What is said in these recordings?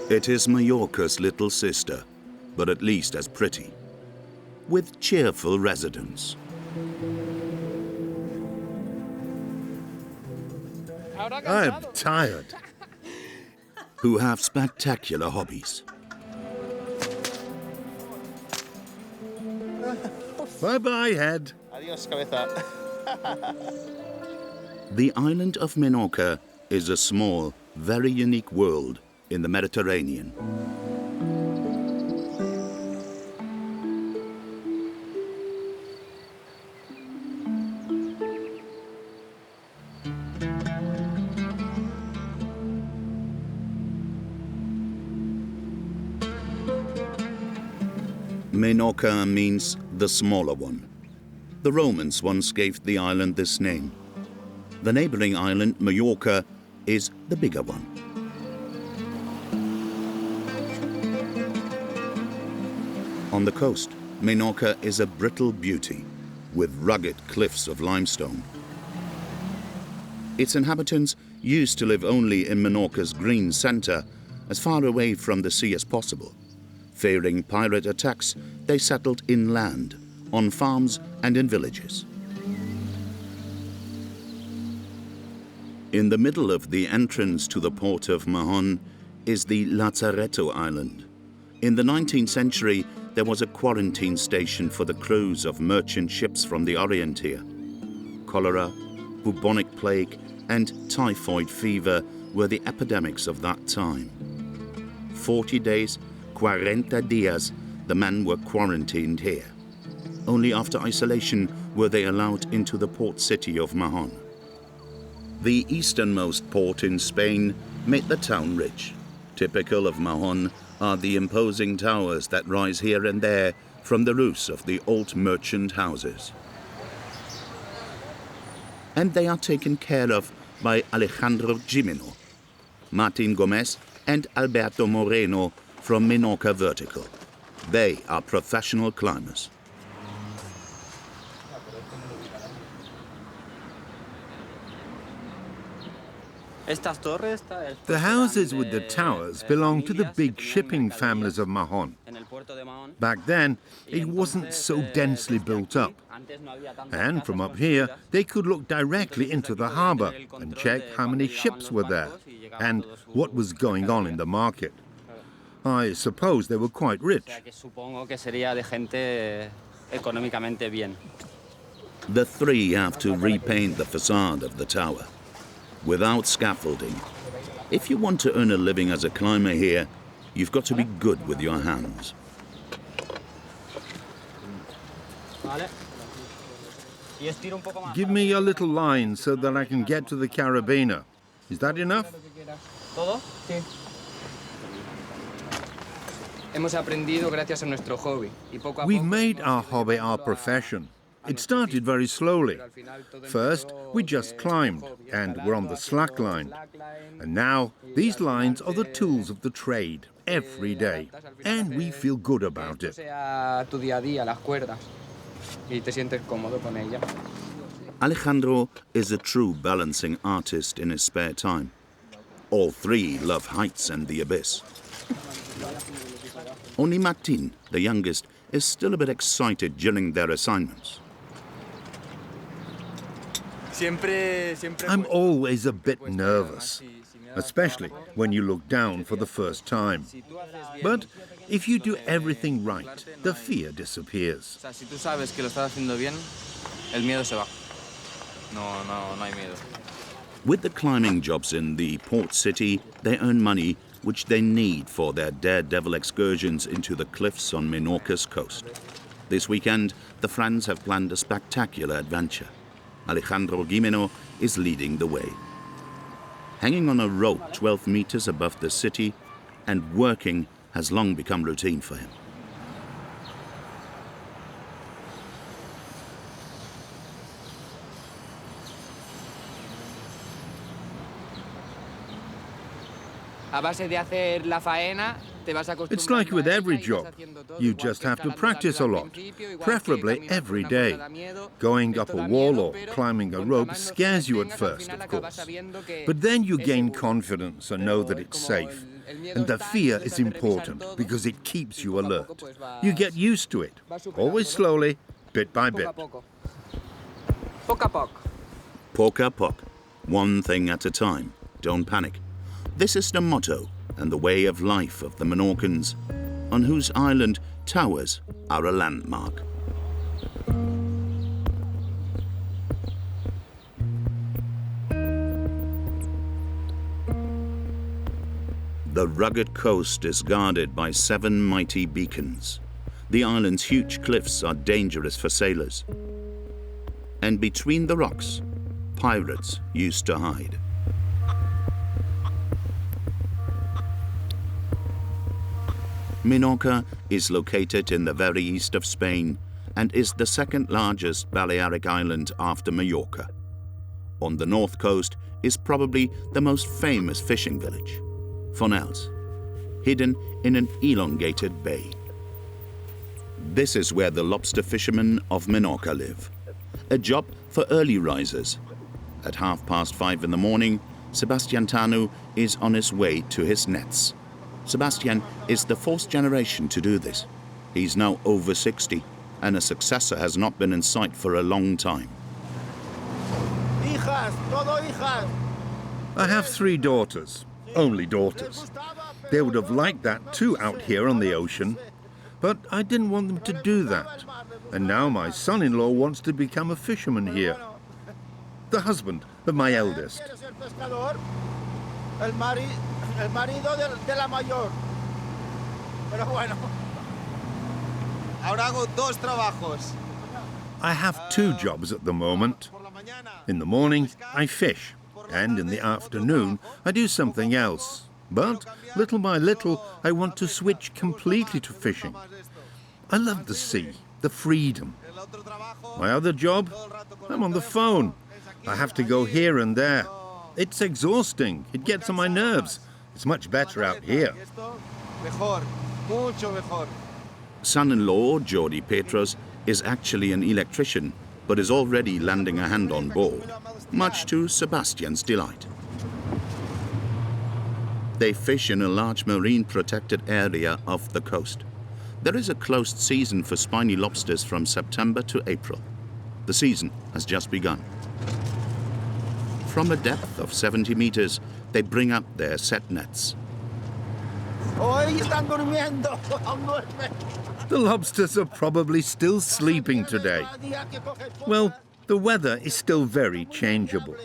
It is Mallorca's little sister, but at least as pretty, with cheerful residents. I'm tired. Who have spectacular hobbies. Bye-bye, head. Adiós, cabeza. The island of Menorca is a small, very unique world in the Mediterranean. Menorca means the smaller one. The Romans once gave the island this name. The neighboring island, Mallorca, is the bigger one. On the coast, Menorca is a brittle beauty with rugged cliffs of limestone. Its inhabitants used to live only in Menorca's green centre, as far away from the sea as possible. Fearing pirate attacks, they settled inland, on farms and in villages. In the middle of the entrance to the port of Mahon is the Lazaretto Island. In the 19th century, there was a quarantine station for the crews of merchant ships from the Orient here. Cholera, bubonic plague, and typhoid fever were the epidemics of that time. 40 days, 40 días, the men were quarantined here. Only after isolation were they allowed into the port city of Mahon. The easternmost port in Spain made the town rich. Typical of Mahon are the imposing towers that rise here and there from the roofs of the old merchant houses. And they are taken care of by Alejandro Gimeno, Martin Gomez and Alberto Moreno from Menorca Vertical. They are professional climbers. The houses with the towers belong to the big shipping families of Mahon. Back then, it wasn't so densely built up. And from up here, they could look directly into the harbour and check how many ships were there and what was going on in the market. I suppose they were quite rich. The three have to repaint the facade of the tower. Without scaffolding. If you want to earn a living as a climber here, you've got to be good with your hands. Give me a little line so that I can get to the carabiner. Is that enough? We've made our hobby our profession. It started very slowly. First, we just climbed, and we're on the slack line. And now, these lines are the tools of the trade, every day. And we feel good about it. Alejandro is a true balancing artist in his spare time. All three love heights and the abyss. Only Martin, the youngest, is still a bit excited during their assignments. I'm always a bit nervous, especially when you look down for the first time. But if you do everything right, the fear disappears. With the climbing jobs in the port city, they earn money which they need for their daredevil excursions into the cliffs on Menorca's coast. This weekend, the friends have planned a spectacular adventure. Alejandro Gimeno is leading the way. Hanging on a rope 12 meters above the city and working has long become routine for him. A base de hacer la faena, It's like with every job. You just have to practice a lot, preferably every day. Going up a wall or climbing a rope scares you at first, of course. But then you gain confidence and know that it's safe. And the fear is important because it keeps you alert. You get used to it, always slowly, bit by bit. Poc a poc, one thing at a time. Don't panic. This is the motto and the way of life of the Menorcans, on whose island towers are a landmark. The rugged coast is guarded by 7 mighty beacons. The island's huge cliffs are dangerous for sailors. And between the rocks, pirates used to hide. Minorca is located in the very east of Spain and is the second largest Balearic island after Mallorca. On the north coast is probably the most famous fishing village, Fornells, hidden in an elongated bay. This is where the lobster fishermen of Minorca live, a job for early risers. At 5:30 in the morning, Sebastian Tanu is on his way to his nets. Sebastian is the 4th generation to do this. He's now over 60, and a successor has not been in sight for a long time. I have 3 daughters, only daughters. They would have liked that too out here on the ocean, but I didn't want them to do that. And now my son-in-law wants to become a fisherman here. The husband of my eldest. El marido de la mayor. Pero bueno. Ahora hago 2 trabajos. I have 2 jobs at the moment. In the morning, I fish, and in the afternoon, I do something else. But little by little, I want to switch completely to fishing. I love the sea, the freedom. My other job? I'm on the phone. I have to go here and there. It's exhausting. It gets on my nerves. It's much better out here. Son-in-law Jordi Petros is actually an electrician, but is already lending a hand on board, much to Sebastian's delight. They fish in a large marine protected area off the coast. There is a closed season for spiny lobsters from September to April. The season has just begun. From a depth of 70 meters, they bring up their set nets. The lobsters are probably still sleeping today. Well, the weather is still very changeable.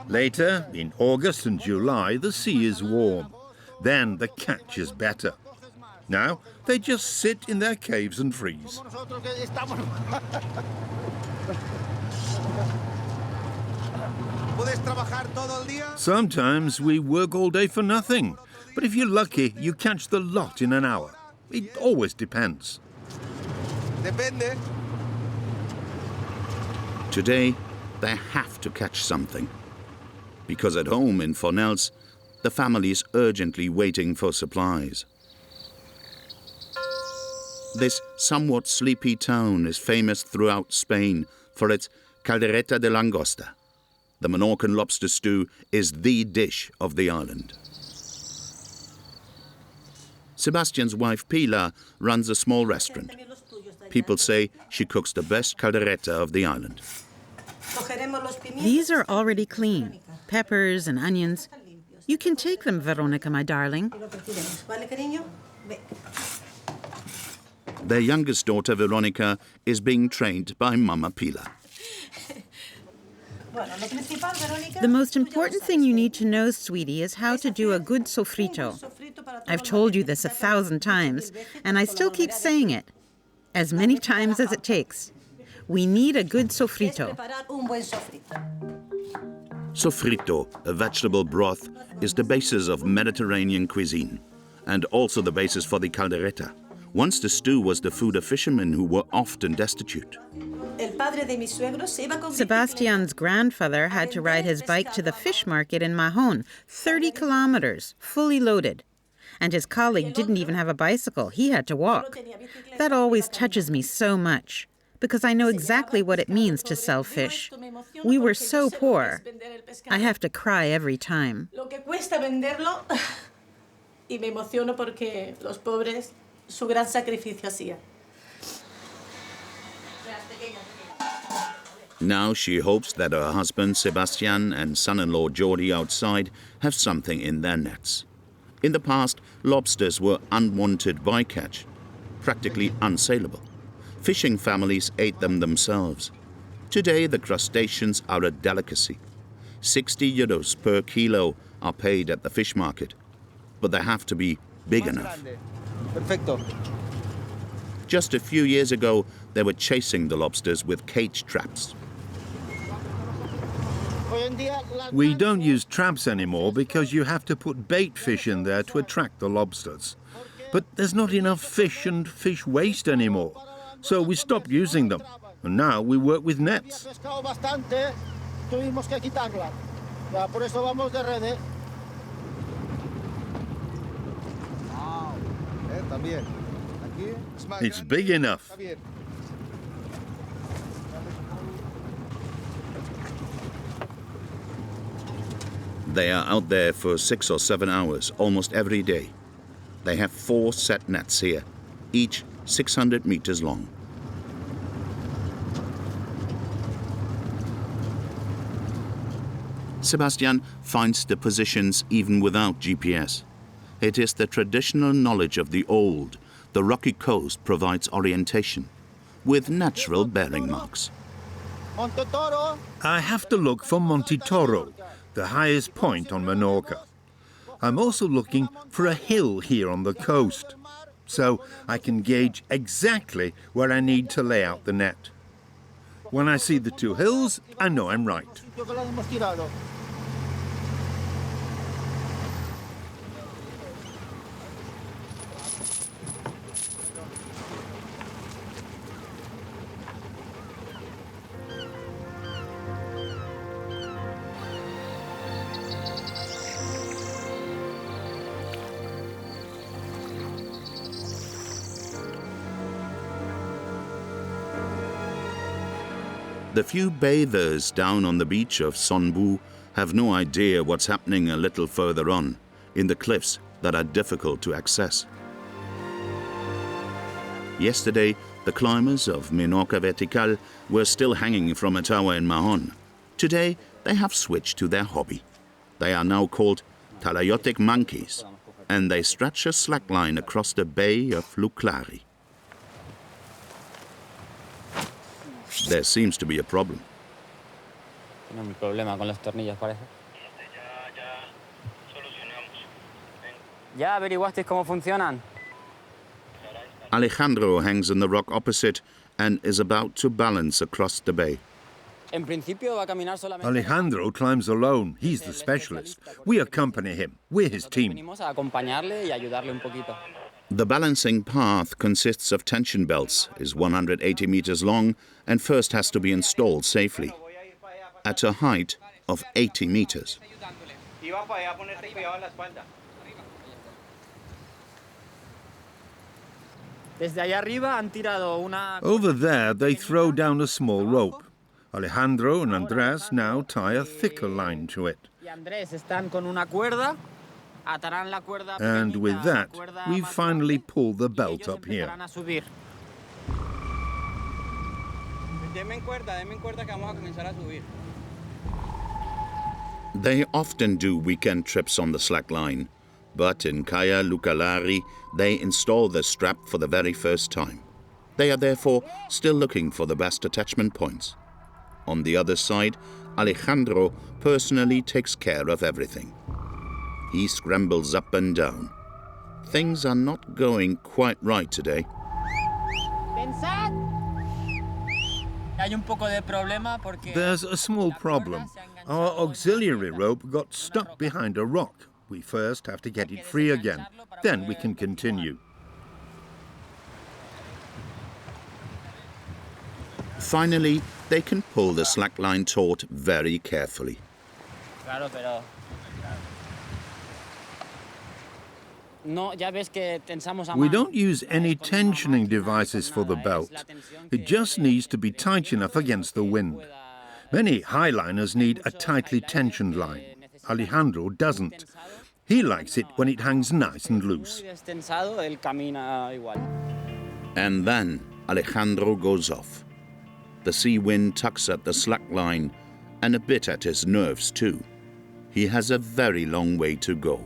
Later, in August and July, the sea is warm. Then the catch is better. Now, they just sit in their caves and freeze. Sometimes we work all day for nothing. But if you're lucky, you catch the lot in an hour. It always depends. Today, they have to catch something. Because at home in Fornells, the family is urgently waiting for supplies. This somewhat sleepy town is famous throughout Spain for its caldereta de langosta. The Menorcan lobster stew is the dish of the island. Sebastian's wife Pilar runs a small restaurant. People say she cooks the best caldereta of the island. These are already clean. Peppers and onions. You can take them, Veronica, my darling. Their youngest daughter, Veronica, is being trained by Mama Pilar. The most important thing you need to know, sweetie, is how to do a good sofrito. I've told you this 1,000 times, and I still keep saying it. As many times as it takes. We need a good sofrito. Sofrito, a vegetable broth, is the basis of Mediterranean cuisine, and also the basis for the caldereta. Once the stew was the food of fishermen who were often destitute. Sebastian's grandfather had to ride his bike to the fish market in Mahon, 30 kilometers, fully loaded. And his colleague didn't even have a bicycle. He had to walk. That always touches me so much, because I know exactly what it means to sell fish. We were so poor. I have to cry every time. Y me emociono porque los pobres, su gran sacrificio hacían. Now she hopes that her husband Sebastian and son-in-law Jordi outside have something in their nets. In the past, lobsters were unwanted bycatch, practically unsaleable. Fishing families ate them themselves. Today, the crustaceans are a delicacy. 60 euros per kilo are paid at the fish market, but they have to be big enough. Perfecto. Just a few years ago, they were chasing the lobsters with cage traps. We don't use traps anymore because you have to put bait fish in there to attract the lobsters. But there's not enough fish and fish waste anymore, so we stopped using them, and now we work with nets. It's big enough. They are out there for 6 or 7 hours almost every day. They have 4 set nets here, each 600 meters long. Sebastian finds the positions even without GPS. It is the traditional knowledge of the old. The rocky coast provides orientation, with natural bearing marks. I have to look for Monte Toro, the highest point on Menorca. I'm also looking for a hill here on the coast, so I can gauge exactly where I need to lay out the net. When I see the 2 hills, I know I'm right. The few bathers down on the beach of Sonbu have no idea what's happening a little further on, in the cliffs that are difficult to access. Yesterday, the climbers of Menorca Vertical were still hanging from a tower in Mahon. Today, they have switched to their hobby. They are now called talaiotic monkeys, and they stretch a slackline across the bay of Luclari. There seems to be a problem. Tenemos un problema con los tornillos, parece. ¿Ya averiguasteis cómo funcionan? Alejandro hangs on the rock opposite and is about to balance across the bay. En principio va a caminar solamente. Alejandro climbs alone. He's the specialist. We accompany him. We're his team. Venimos a acompañarle y ayudarle un poquito. The balancing path consists of tension belts, is 180 meters long, and first has to be installed safely, at a height of 80 meters. Desde allá arriba han tirado una. Over there, they throw down a small rope. Alejandro and Andres now tie a thicker line to it. Y Andrés están con una cuerda. Atarán la cuerda. And pequeñita, with that, la cuerda we más finally grande, pull the y belt ellos up here. empezarán a subir. Denme cuerda que vamos a comenzar a subir. They often do weekend trips on the slack line, but in Caia Lucalari, they install the strap for the very first time. They are therefore still looking for the best attachment points. On the other side, Alejandro personally takes care of everything. He scrambles up and down. Things are not going quite right today. Pensad. Hay un poco de problema porque. There's a small problem. Our auxiliary rope got stuck behind a rock. We first have to get it free again. Then we can continue. Finally, they can pull the slackline taut very carefully. Claro, pero. We don't use any tensioning devices for the belt. It just needs to be tight enough against the wind. Many highliners need a tightly tensioned line. Alejandro doesn't. He likes it when it hangs nice and loose. And then Alejandro goes off. The sea wind tugs at the slack line and a bit at his nerves too. He has a very long way to go.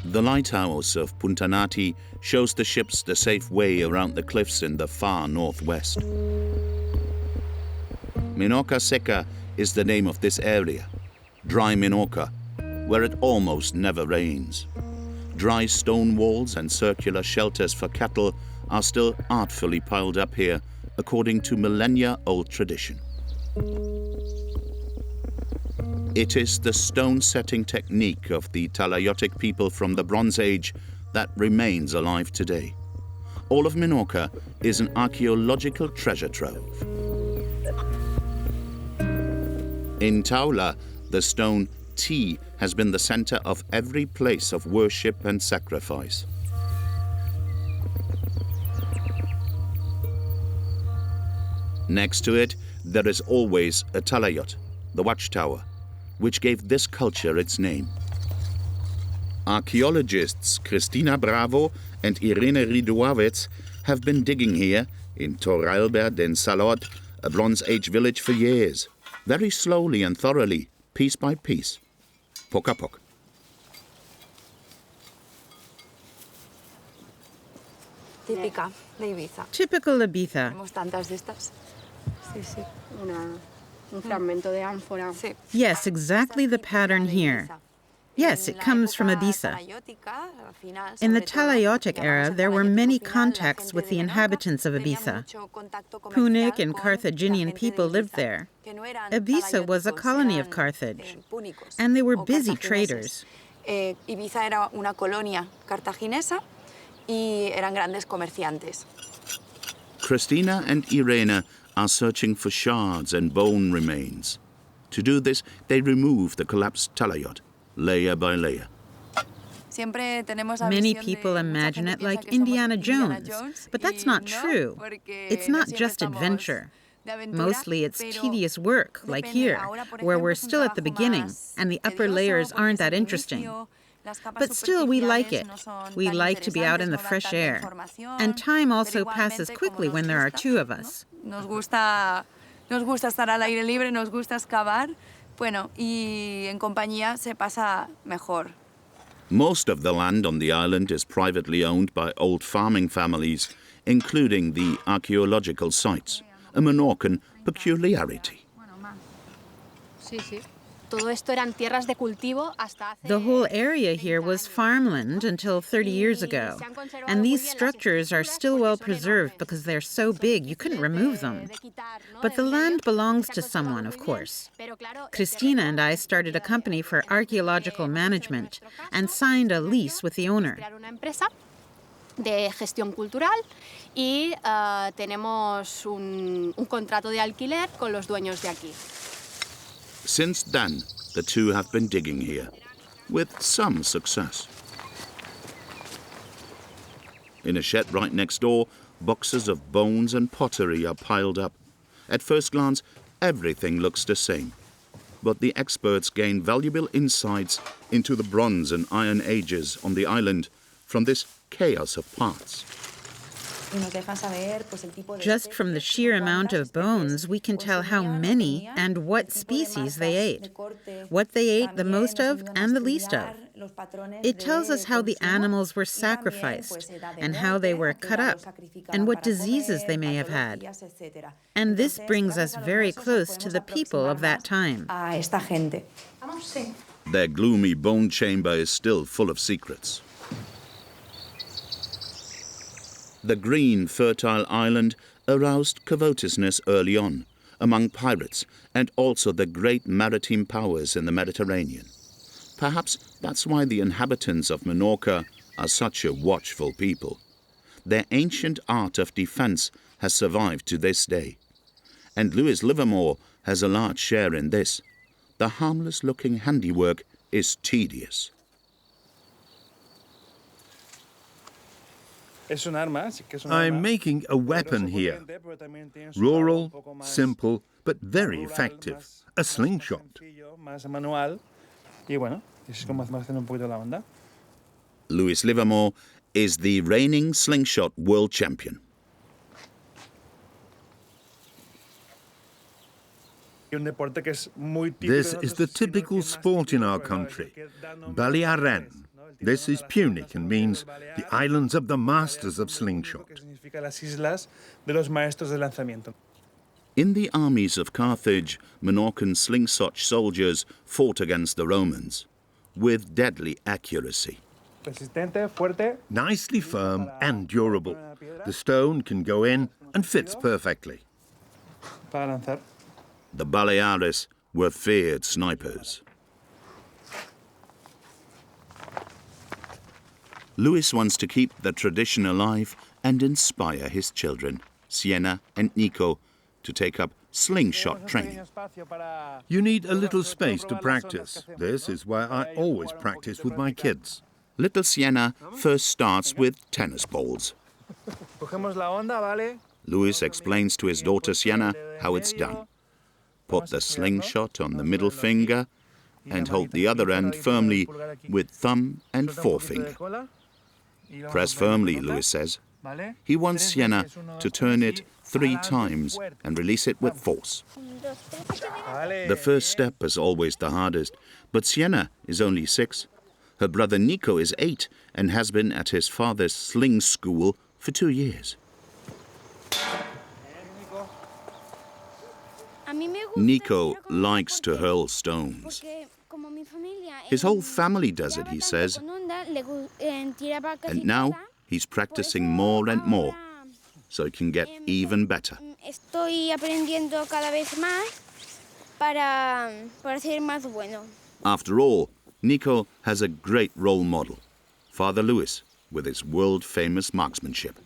The lighthouse of Punta Nati shows the ships the safe way around the cliffs in the far northwest. Minorca Seca is the name of this area, dry Minorca, where it almost never rains. Dry stone walls and circular shelters for cattle are still artfully piled up here according to millennia-old tradition. It is the stone-setting technique of the Talayotic people from the Bronze Age that remains alive today. All of Minorca is an archaeological treasure trove. In Taula, the stone T has been the center of every place of worship and sacrifice. Next to it, there is always a Talayot, the watchtower, which gave this culture its name. Archaeologists Cristina Bravo and Irene Riduavets have been digging here, in Torralba den Salot, a Bronze Age village, for years, very slowly and thoroughly, piece by piece, poco a poco. Típica de Ibiza. Typical Ibiza. Tenemos tantas de estas. Sí, sí. Un fragmento de ánfora. Sí. Yes, exactly the pattern here. Yes, it comes from Ibiza. In the Talayotic era, there were many contacts with the inhabitants of Ibiza. Punic and Carthaginian people lived there. Ibiza was a colony of Carthage, and they were busy traders. Ibiza era una colonia cartaginesa y eran grandes comerciantes. Cristina and Irene are searching for shards and bone remains. To do this, they remove the collapsed Talayot, layer by layer. Many people imagine it like Indiana Jones, but that's not true. It's not just adventure. Mostly it's tedious work, like here, where we're still at the beginning, and the upper layers aren't that interesting. But still, we like it. We like to be out in the fresh air. And time also passes quickly when there are two of us. Nos gusta estar al aire libre, nos gusta excavar. Bueno, y en compañía se pasa mejor. Most of the land on the island is privately owned by old farming families, including the archaeological sites, a Menorcan peculiarity. Sí, sí. Todo esto eran tierras de cultivo hasta hace... The whole area here was farmland until 30 years ago. And these structures are still well preserved because they're so big you couldn't remove them. But the land belongs to someone, of course. Cristina and I started a company for archaeological management and signed a lease with the owner. De gestión cultural y tenemos un contrato de alquiler con los dueños de aquí. Since then, the two have been digging here, with some success. In a shed right next door, boxes of bones and pottery are piled up. At first glance, everything looks the same. But the experts gain valuable insights into the Bronze and Iron Ages on the island from this chaos of parts. Just from the sheer amount of bones, we can tell how many and what species they ate, what they ate the most of and the least of. It tells us how the animals were sacrificed and how they were cut up and what diseases they may have had. And this brings us very close to the people of that time. Their gloomy bone chamber is still full of secrets. The green, fertile island aroused covetousness early on, among pirates and also the great maritime powers in the Mediterranean. Perhaps that's why the inhabitants of Menorca are such a watchful people. Their ancient art of defense has survived to this day. And Lewis Livermore has a large share in this. The harmless-looking handiwork is tedious. I'm making a weapon here. Rural, simple, but very effective. A slingshot. Lewis Livermore is the reigning slingshot world champion. This is the typical sport in our country, Balearen. This is Punic and means the islands of the masters of slingshot. In the armies of Carthage, Menorcan slingshot soldiers fought against the Romans with deadly accuracy. Nicely firm and durable. The stone can go in and fits perfectly. The Baleares were feared snipers. Lewis wants to keep the tradition alive and inspire his children, Sienna and Nico, to take up slingshot training. You need a little space to practice. This is where I always practice with my kids. Little Sienna first starts with tennis balls. Lewis explains to his daughter Sienna how it's done. Put the slingshot on the middle finger and hold the other end firmly with thumb and forefinger. Press firmly, Lewis says. He wants Sienna to turn it 3 times and release it with force. The first step is always the hardest, but Sienna is only 6. Her brother Nico is 8 and has been at his father's sling school for 2 years. Nico likes to hurl stones. His whole family does it, he says. And now he's practicing more and more, so he can get even better. After all, Nico has a great role model, Father Lewis, with his world-famous marksmanship.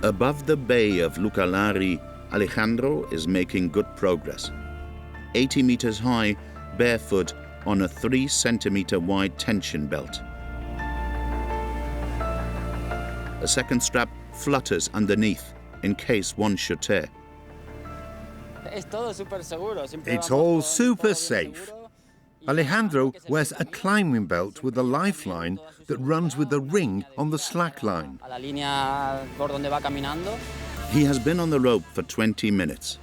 Above the bay of Lucalari, Alejandro is making good progress. 80 meters high, barefoot, on a 3-centimeter wide tension belt. A second strap flutters underneath in case one should tear. It's all super safe. Alejandro wears a climbing belt with a lifeline that runs with a ring on the slack line. He has been on the rope for 20 minutes.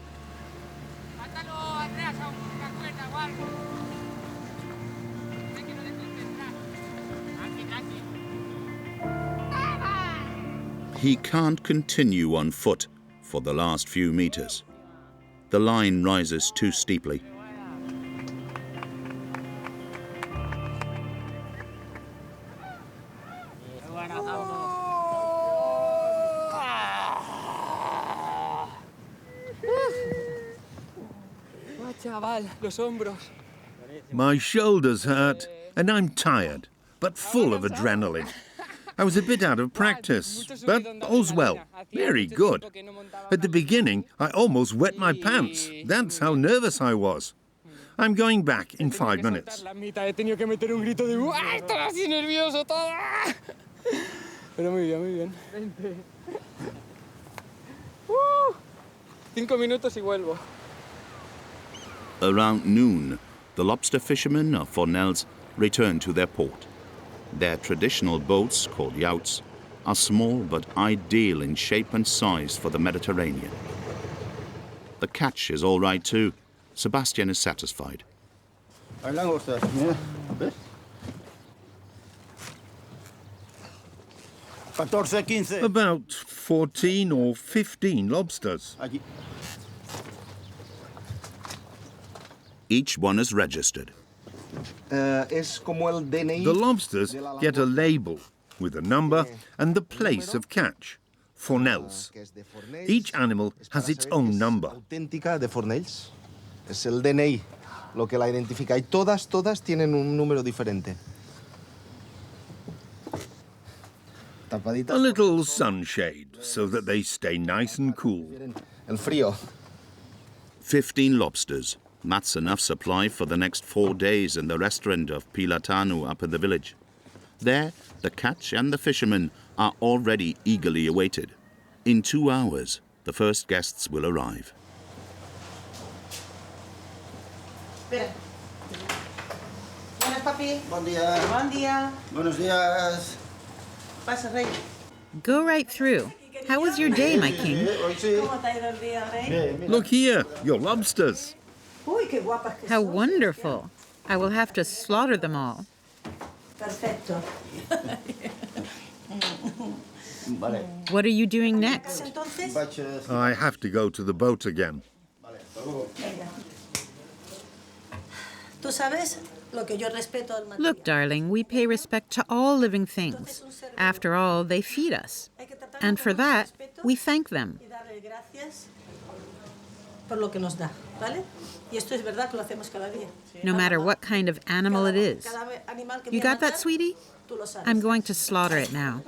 He can't continue on foot for the last few meters. The line rises too steeply. My shoulders hurt and I'm tired, but full of adrenaline. I was a bit out of practice, but all's well. Very good. At the beginning, I almost wet my pants. That's how nervous I was. I'm going back in 5 minutes. Around noon, the lobster fishermen of Fornells return to their port. Their traditional boats, called yauts, are small but ideal in shape and size for the Mediterranean. The catch is all right too. Sebastian is satisfied. Hay langostas, mira, ¿ves? 14, 15. About 14 or 15 lobsters. Allí. Each one is registered. Es como el DNI. The lobsters get a label with a number and the place of catch, Fornells. Each animal has its own number. Auténtica de Fornells. Es el DNI lo que la identifica. Y todas tienen un número diferente. A little sunshade so that they stay nice and cool. El frío. 15 lobsters. That's enough supply for the next 4 days in the restaurant of Pilatanu up in the village. There, the catch and the fishermen are already eagerly awaited. In 2 hours, the first guests will arrive. Espera. Buenas, papi. Buen día. Buen día. Buenos días. Pasa, Rey. Go right through. How was your day, my king? Hoy sí. ¿Cómo te ha ido el día, Rey? Look here, your lobsters. Uy, qué guapas que How son. wonderful. I will have to slaughter them all. Perfecto. Vale. What are you doing next? Entonces, Baches. I have to go to the boat again. venga. Tú sabes lo que yo respeto al matrimonio. Look, darling, we pay respect to all living things. After all, they feed us. Hay que tratarlo And con for mucho that, respeto we thank them. y darle gracias por lo que nos da, ¿vale? Y esto es verdad que lo hacemos cada día. No matter what kind of animal it is. Cada animal que You voy a got that, matar, sweetie? tú lo sabes. I'm going to slaughter it now.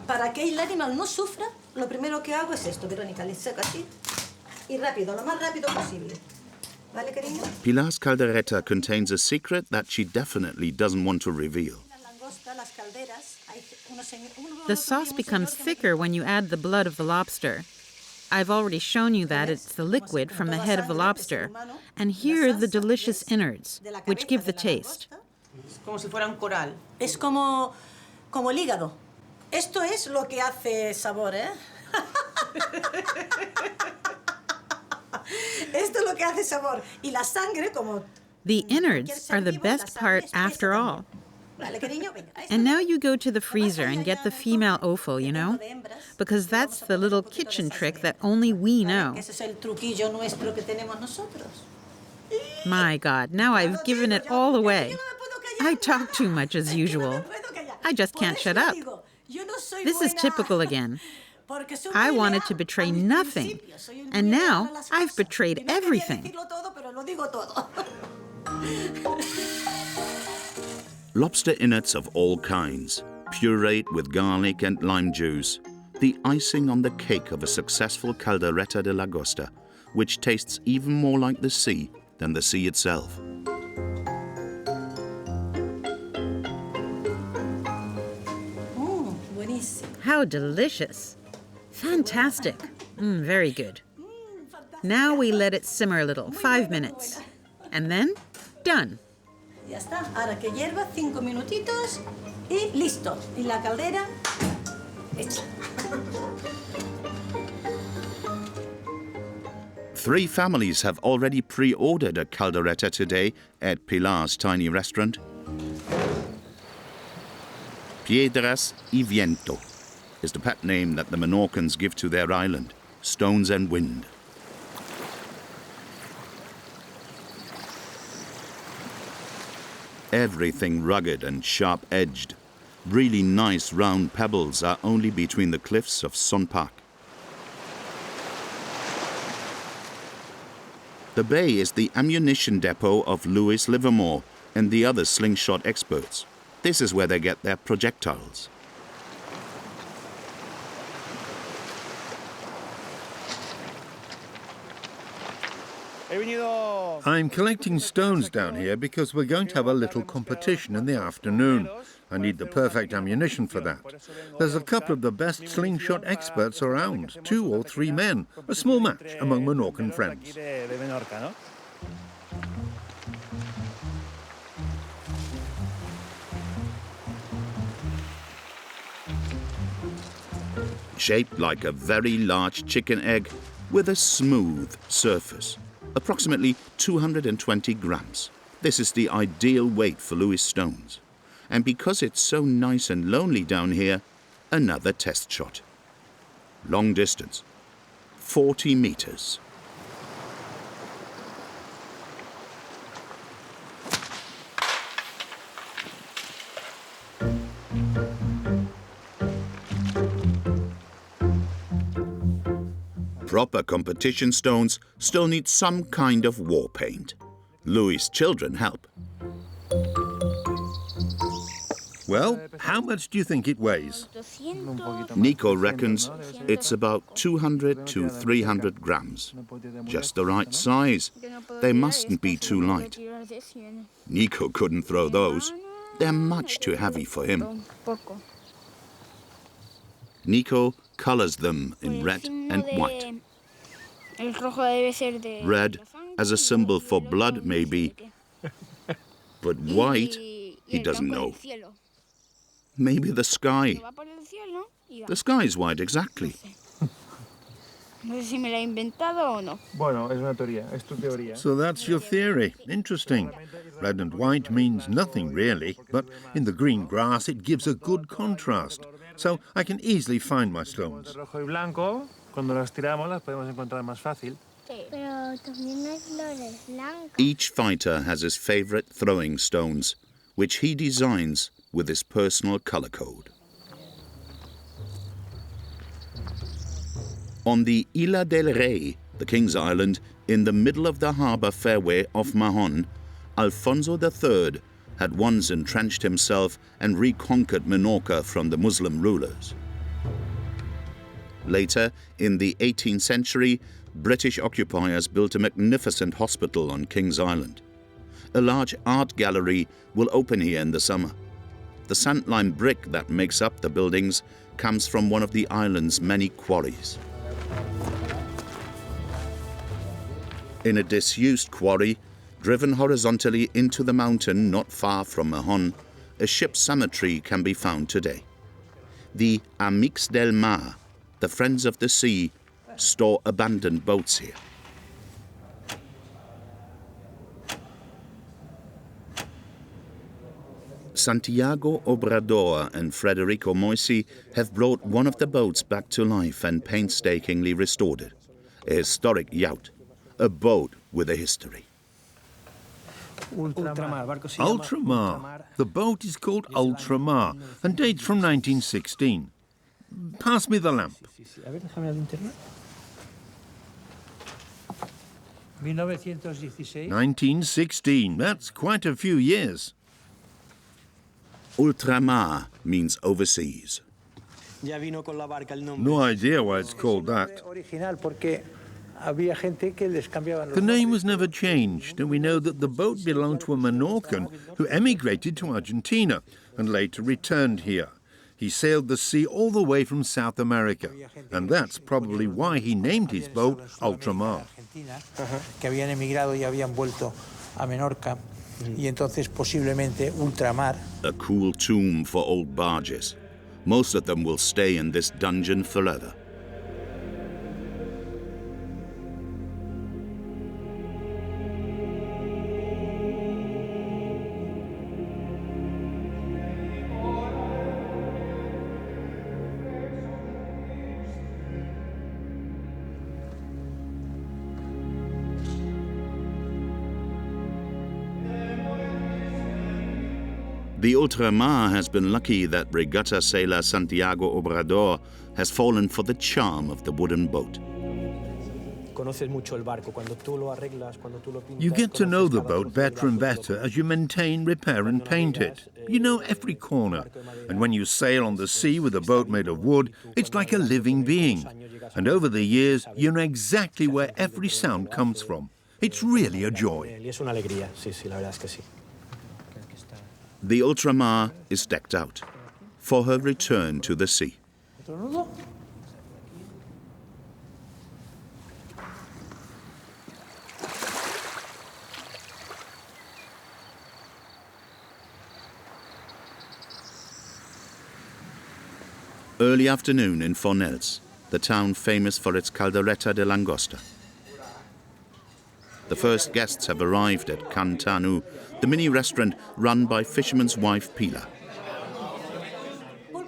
Para que el animal no sufra, lo primero que hago es esto, Verónica, le saco así y rápido, lo más rápido posible. ¿Vale, cariño? Pilar's caldereta contains a secret that she definitely doesn't want to reveal. Las langostas, las calderas, hay The sauce becomes thicker when you add the blood of the lobster. I've already shown you that it's the liquid from the head of the lobster, and here are the delicious innards, which give the taste. como si fuera un coral. Es como el hígado. Esto es lo que hace sabor, ¿eh? Esto es lo que hace sabor. Y la sangre, como... The innards are the best part after all. Vale, cariño, venga. And now you go to the freezer and get the female offal, you know? Because that's the little kitchen trick that only we know. Ese es el truquillo nuestro que tenemos nosotros. My God, now I've given it all away. I talk too much as usual. I just can't shut up. This is typical again. I wanted to betray nothing, and now I've betrayed everything. Lobster innards of all kinds, pureed with garlic and lime juice, the icing on the cake of a successful caldereta de lagosta, which tastes even more like the sea than the sea itself. How delicious. Fantastic. Very good. Now we let it simmer a little, 5 minutes. And then, done. Ya está. Ahora que hierva 5 minutitos y listo. Y la caldera hecha. 3 families have already pre-ordered a caldereta today at Pilar's tiny restaurant. Piedras y Viento is the pet name that the Menorcans give to their island, stones and wind. Everything rugged and sharp-edged. Really nice round pebbles are only between the cliffs of Sonpak. The bay is the ammunition depot of Louis Livermore and the other slingshot experts. This is where they get their projectiles. I'm collecting stones down here because we're going to have a little competition in the afternoon. I need the perfect ammunition for that. There's a couple of the best slingshot experts around, 2 or 3 men, a small match among Menorcan friends. Shaped like a very large chicken egg, with a smooth surface, approximately 220 grams. This is the ideal weight for Lewis stones. And because it's so nice and lonely down here, another test shot. Long distance, 40 meters. Proper competition stones still need some kind of war paint. Louis' children help. Well, how much do you think it weighs? Nico reckons it's about 200 to 300 grams. Just the right size. They mustn't be too light. Nico couldn't throw those. They're much too heavy for him. Nico colors them in red and white. Red as a symbol for blood, maybe. But white, he doesn't know. Maybe the sky. The sky is white, exactly. So that's your theory. Interesting. Red and white means nothing really, but in the green grass it gives a good contrast. So I can easily find my stones. Each fighter has his favorite throwing stones, which he designs with his personal color code. On the Isla del Rey, the King's Island, in the middle of the harbour fairway of Mahon, Alfonso III had once entrenched himself and reconquered Minorca from the Muslim rulers. Later, in the 18th century, British occupiers built a magnificent hospital on King's Island. A large art gallery will open here in the summer. The sand-lime brick that makes up the buildings comes from one of the island's many quarries. In a disused quarry, driven horizontally into the mountain not far from Mahon, a ship's cemetery can be found today. The Amics del Mar, the Friends of the Sea, store abandoned boats here. Santiago Obrador and Federico Moisi have brought one of the boats back to life and painstakingly restored it. A historic yacht, a boat with a history. Ultramar. The boat is called Ultramar and dates from 1916. Pass me the lamp. 1916. That's quite a few years. Ultramar means overseas. No idea why it's called that. The name was never changed, and we know that the boat belonged to a Menorcan who emigrated to Argentina and later returned here. He sailed the sea all the way from South America, and that's probably why he named his boat Ultramar. A cool tomb for old barges. Most of them will stay in this dungeon forever. The Ultramar has been lucky that regatta sailor Santiago Obrador has fallen for the charm of the wooden boat. You get to know the boat better and better as you maintain, repair and paint it. You know every corner. And when you sail on the sea with a boat made of wood, it's like a living being. And over the years, you know exactly where every sound comes from. It's really a joy. The Ultramar is decked out for her return to the sea. Early afternoon in Fornells. the town famous for its caldereta de langosta. The first guests have arrived at Can Tanu, the mini restaurant run by fisherman's wife Pilar.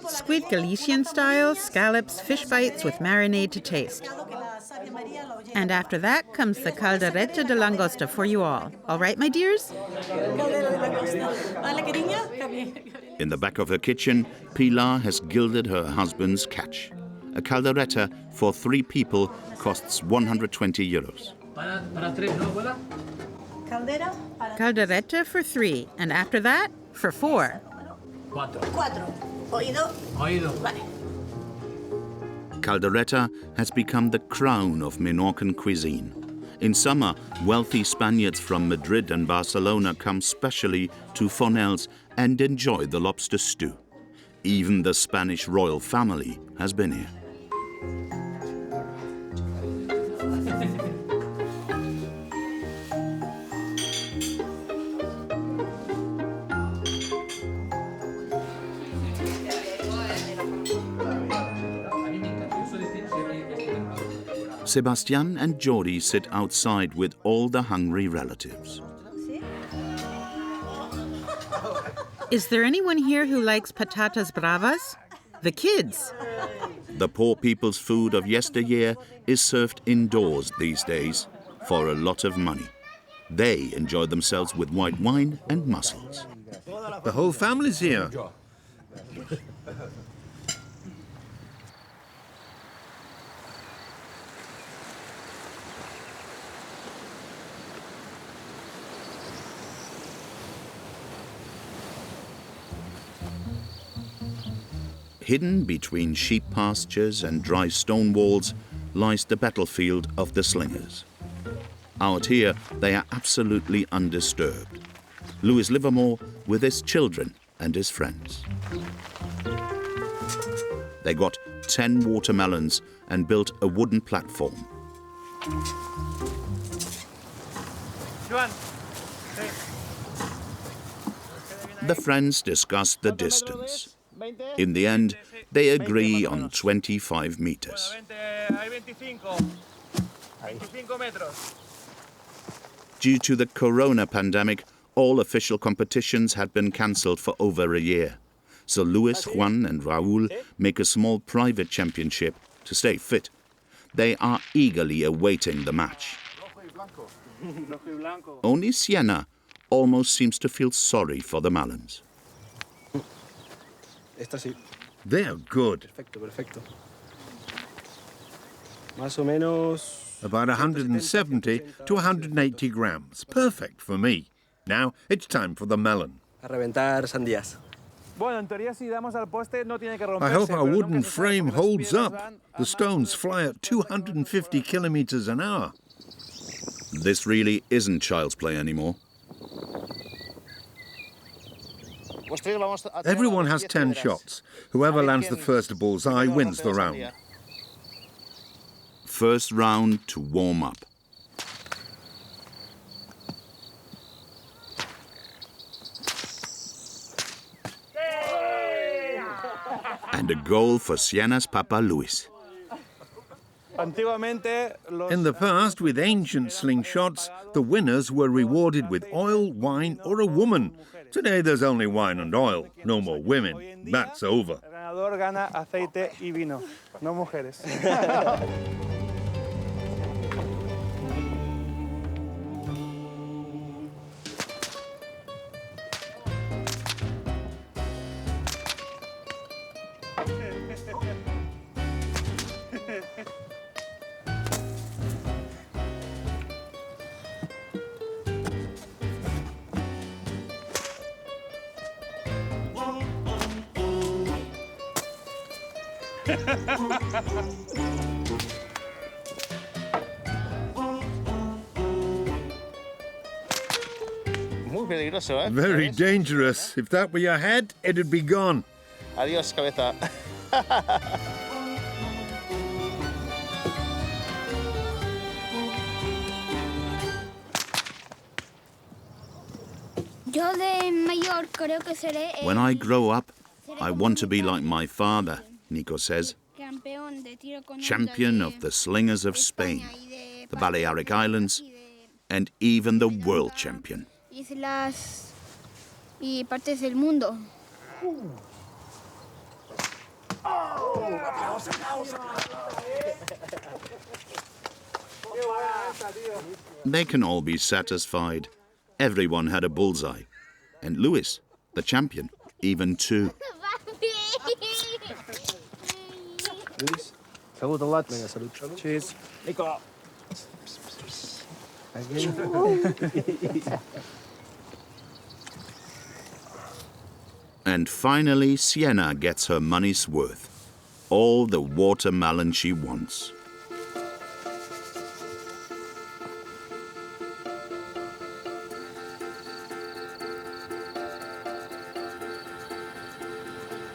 Squid Galician style, scallops, fish bites with marinade to taste. And after that comes the caldereta de langosta for you all. All right, my dears? In the back of her kitchen, Pilar has gilded her husband's catch. A caldereta for 3 people costs 120 euros. Caldereta for 3, and after that, for 4. Caldereta has become the crown of Menorcan cuisine. In summer, wealthy Spaniards from Madrid and Barcelona come specially to Fornells and enjoy the lobster stew. Even the Spanish royal family has been here. Sebastian and Jordi sit outside with all the hungry relatives. Is there anyone here who likes patatas bravas? The kids. The poor people's food of yesteryear is served indoors these days for a lot of money. They enjoy themselves with white wine and mussels. The whole family's here. Hidden between sheep pastures and dry stone walls lies the battlefield of the slingers. Out here, they are absolutely undisturbed. Louis Livermore with his children and his friends. They got 10 watermelons and built a wooden platform. The friends discuss the distance. In the end, they agree on 25 meters. Due to the corona pandemic, all official competitions had been cancelled for over a year. So Luis, Juan and Raúl make a small private championship to stay fit. They are eagerly awaiting the match. Only Sienna almost seems to feel sorry for the Malins. They're good. About 170 to 180 grams. Perfect for me. Now it's time for the melon. I hope our wooden frame holds up. The stones fly at 250 kilometers an hour. This really isn't child's play anymore. Everyone has 10 shots. Whoever lands the first bullseye wins the round. First round to warm up. And a goal for Sienna's Papa Luis. In the past, with ancient slingshots, the winners were rewarded with oil, wine, or a woman. Today, there's only wine and oil. No more women. That's over. Very dangerous. If that were your head, it'd be gone. Adiós, cabeza. When I grow up, I want to be like my father, Nico says. champion of the slingers of Spain, the Balearic Islands, and even the world champion. Islas y partes del mundo. They can all be satisfied. Everyone had a bullseye. And Luis, the champion, even two. Luis, salut a lot. Venga, salut. Cheers. Nico. And finally, Sienna gets her money's worth. All the watermelon she wants.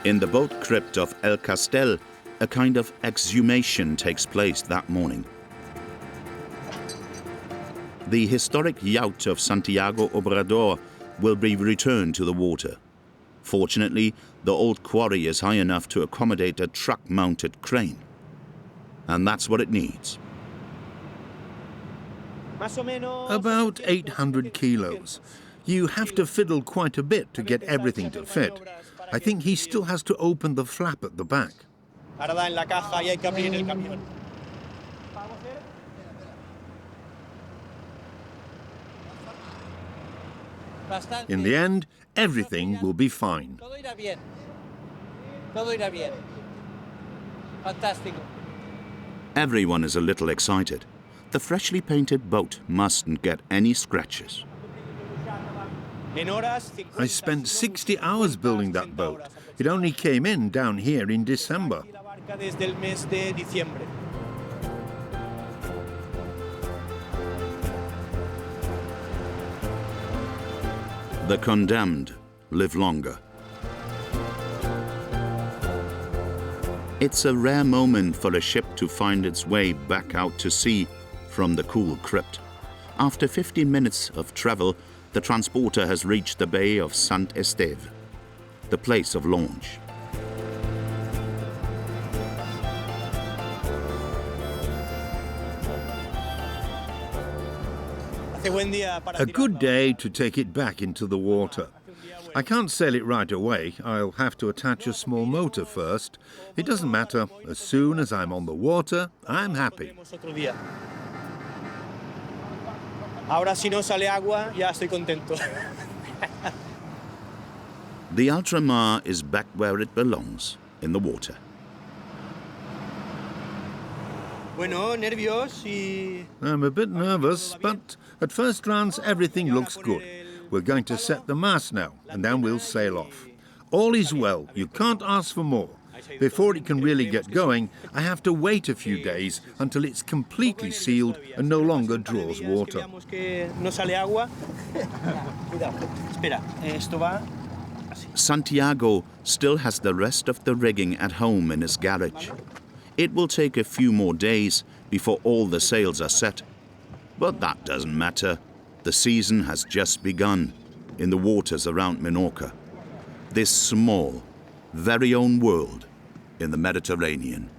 In the boat crypt of El Castel, a kind of exhumation takes place that morning. The historic yacht of Santiago Obrador will be returned to the water. Fortunately, the old quarry is high enough to accommodate a truck-mounted crane. And that's what it needs. About 800 kilos. You have to fiddle quite a bit to get everything to fit. I think he still has to open the flap at the back. In the end, everything will be fine. Everyone is a little excited. The freshly painted boat mustn't get any scratches. I spent 60 hours building that boat. It only came in down here in December. The condemned live longer. It's a rare moment for a ship to find its way back out to sea from the cool crypt. After 15 minutes of travel, the transporter has reached the bay of Sant Esteve, the place of launch. A good day to take it back into the water. I can't sail it right away. I'll have to attach a small motor first. It doesn't matter. As soon as I'm on the water, I'm happy. Ahora si no sale agua, ya estoy contento. The Ultramar is back where it belongs, in the water. Bueno, nervios y... I'm a bit nervous, but at first glance everything looks good. We're going to set the mast now, and then we'll sail off. All is well. You can't ask for more. Before it can really get going, I have to wait a few days until it's completely sealed and no longer draws water. Santiago still has the rest of the rigging at home in his garage. It will take a few more days before all the sails are set. But that doesn't matter. The season has just begun in the waters around Menorca. This small, very own world in the Mediterranean.